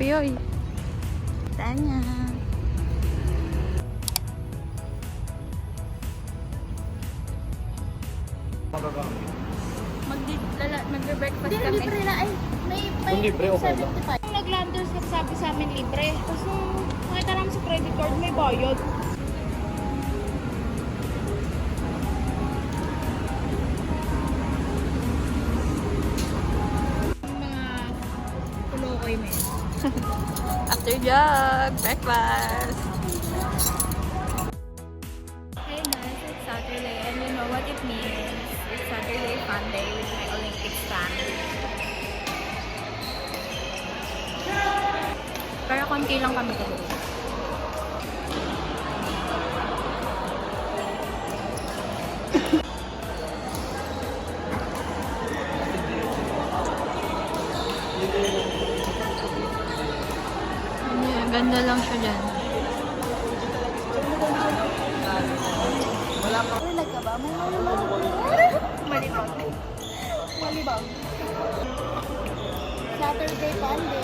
Piyoy. Tanya. Magbe-breakfast kami. Libre na ay. May libre, okay lang. 75. Nung nag-landers kasi sabi sa amin libre. Tapos nung nakita namin sa credit card may bayad. Mga kulokoy na yun. After jog, breakfast. Hey guys, it's Saturday and you know what it means. It's Saturday fun day with my Olympics family. Pero konti lang kami tuloy. Ganda lang siya dyan. Ulag ka ba? Malibang. Malibang. Saturday fun day.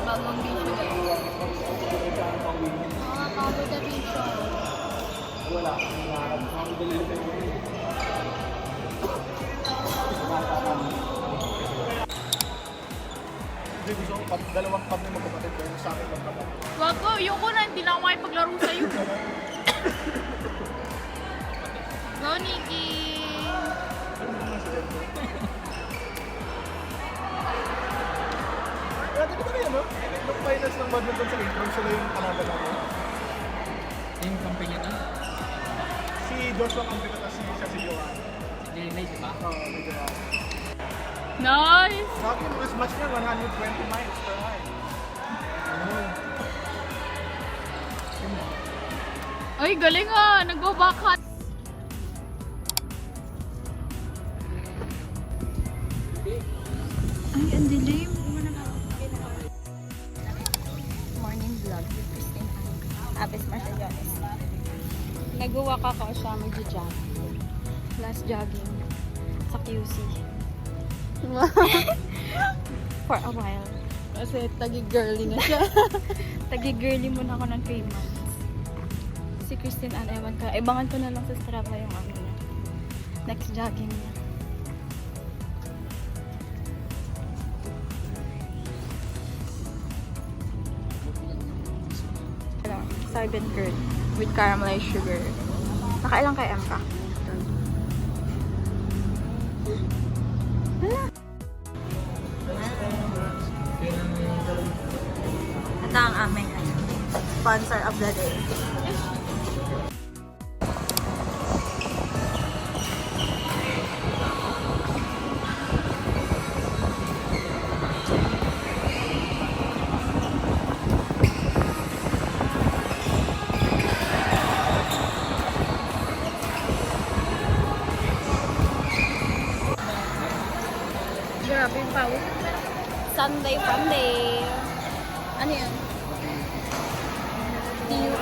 Bagong video guys. Nakakabot na video. Wala. Hindi gusto ko dalawang pag na magkapatid ko sa akin magkapatid. Wag ko, yung ko na hindi na ako makipaglaro sa'yo. Go, Nikki! Dati ko na yan, no? Nung finals ng badminton sa intro, sila yung kalaban namin. Yung kampanya na? Si Joshua Campito, tapos siya si Johan. Jelly, di ba? Oo, si Johan. Nice! Sa akin, first match niya, 120 miles per hour. Ay, galing ah! Nag-backhand! Ay, ang dilim. Morning vlog with Christine Abes Marcellones. Nag-walk ako siya, mag-jog. Last jogging sa QC. For a while. Kasi tagi-girly na siya. Tagi-girly muna ako ng 3 months. Si Christine Ann, ewan ka. Ibangan ko na lang sa Strava yung ano na. Next jogging niya. Soybean curd with caramelized sugar. Nakailang kaya ka? Hala. Ito ang aming sponsor of the day. Grabe yung pawis. Sunday fun day. Ano yan? DUP?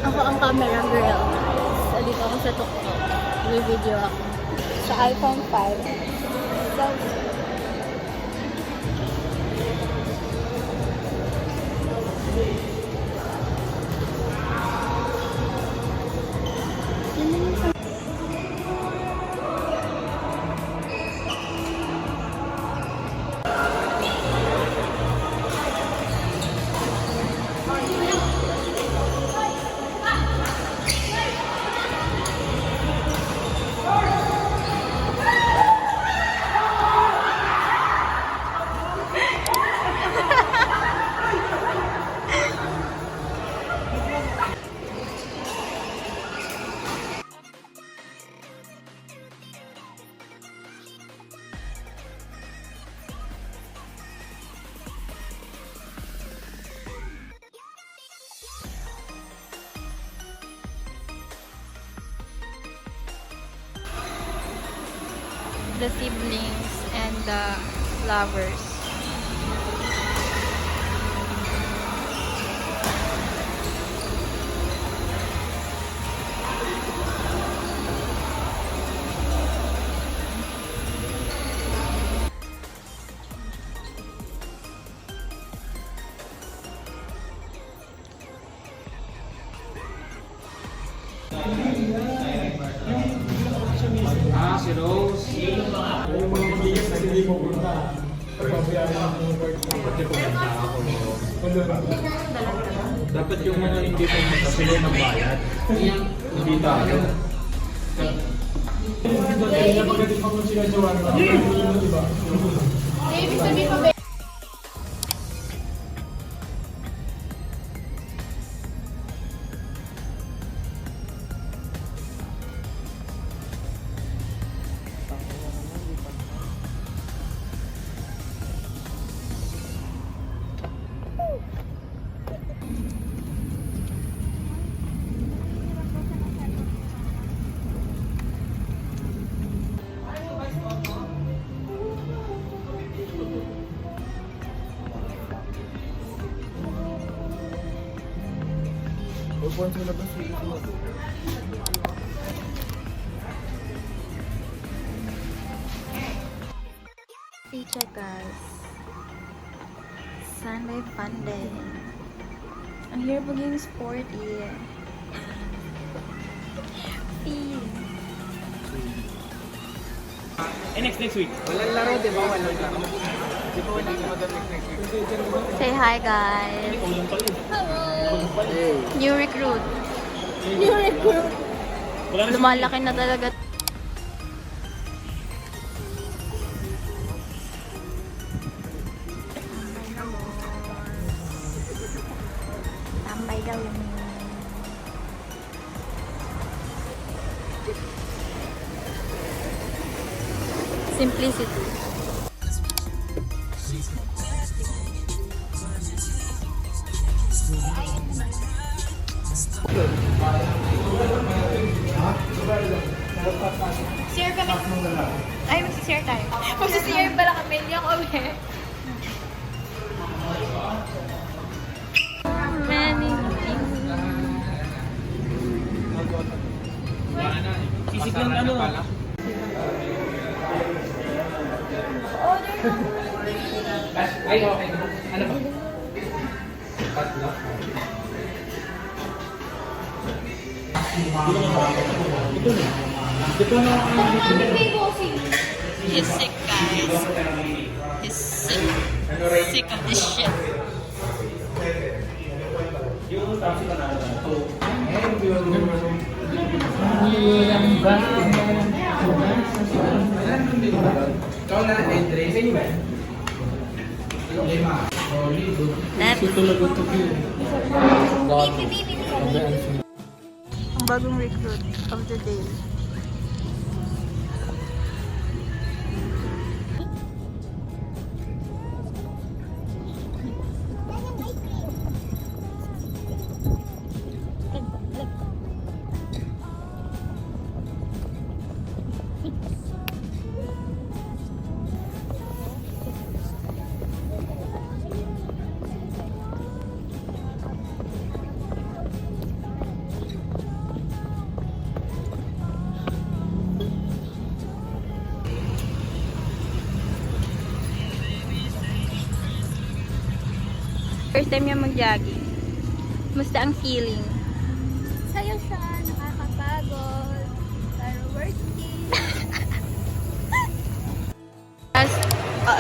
Ako ang camera girl. So, dito ako sa TikTok. May video ako. Sa iPhone 5. So, the siblings and the lovers. Ah, si Rose. Yung mga mabigas na hindi mo punta. Dapat yung mga hindi pa sila magbayad. Hindi tayo. Kaya pagdating pa kung sila sa wala, diba? Ibig sabihin pa ba? Upuan sa labas. Paycheck guys. Sunday fun day. Ang hirap maging sporty. Feel. Next week. Walang laro, di ba? Walang laro. Di ba walang laro next week? Say hi guys. Hey. New recruit. New recruit. Lumalaki na talaga. Tambay daw yun. Simplicity. Share kami. Ay, mag-share tayo. Mag-share pala kami. Hindi ako uwi. Many things. Sisig lang ano. Ay, okay. Ano ba? Tatlo. He's sick, guys. He's sick. Sick of this shit. That's ang bagong recruit of the day. First time niya mag-jogging. Musta ang feeling? Sayo siya, nakakapagod, pero worth it. As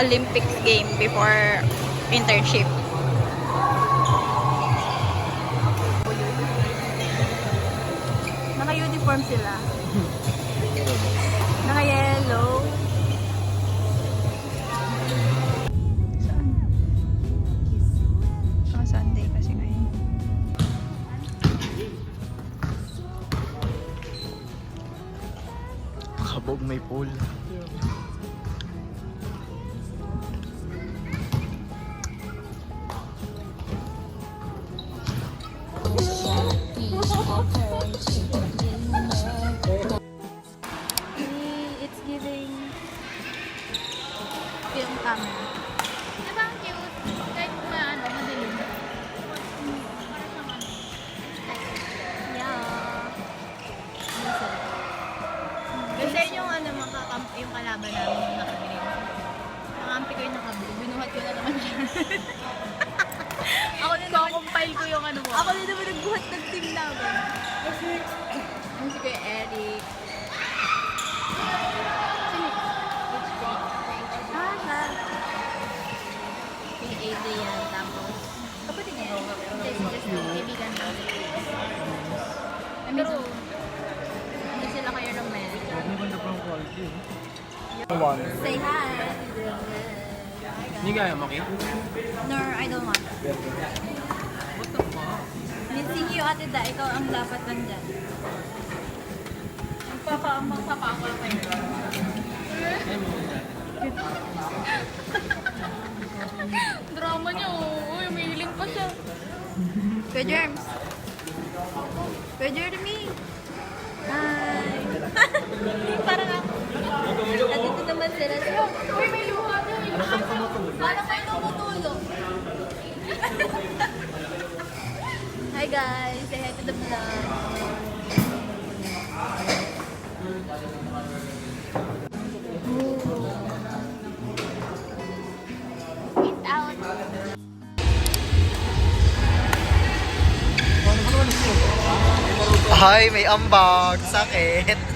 Olympics game before internship. Naka-uniform sila. Naka-yellow. Sunday kasi ngayon. Kabog may pool. It's giving film camera. Diba ang cute? Kahit madilim. Yeah. Kasi yung yung kalaban namin yung naka-green. Nakampi ko yung naka-blue. Binuhat ko na naman siya. Ako din naman. Compile ko yung ano mo. Ako din naman nagbuhat ng team namin. Yan si Kuya Eric. Sino? siya. Kuya Adrian, tapos kapatid niya. Hindi, si Justin, kaibigan ko. Pero, hindi sila kayo romantic. Say hi! Hindi kaya mo, Kim? No, I don't want. What the fuck? Missing you, Ate Da. Ikaw ang dapat nandyan. Magpapako kayo. Drama niya, oh. Uy, may hiling pa siya. Kuya Germs. Kuya Jeremy. Hi. Parang ako. At ito naman sila. Uy, may luha niya. Parang kayo tumutulog. Hi guys. Say hi to the vlog. Eat out. Ay, may ambag. Sakit.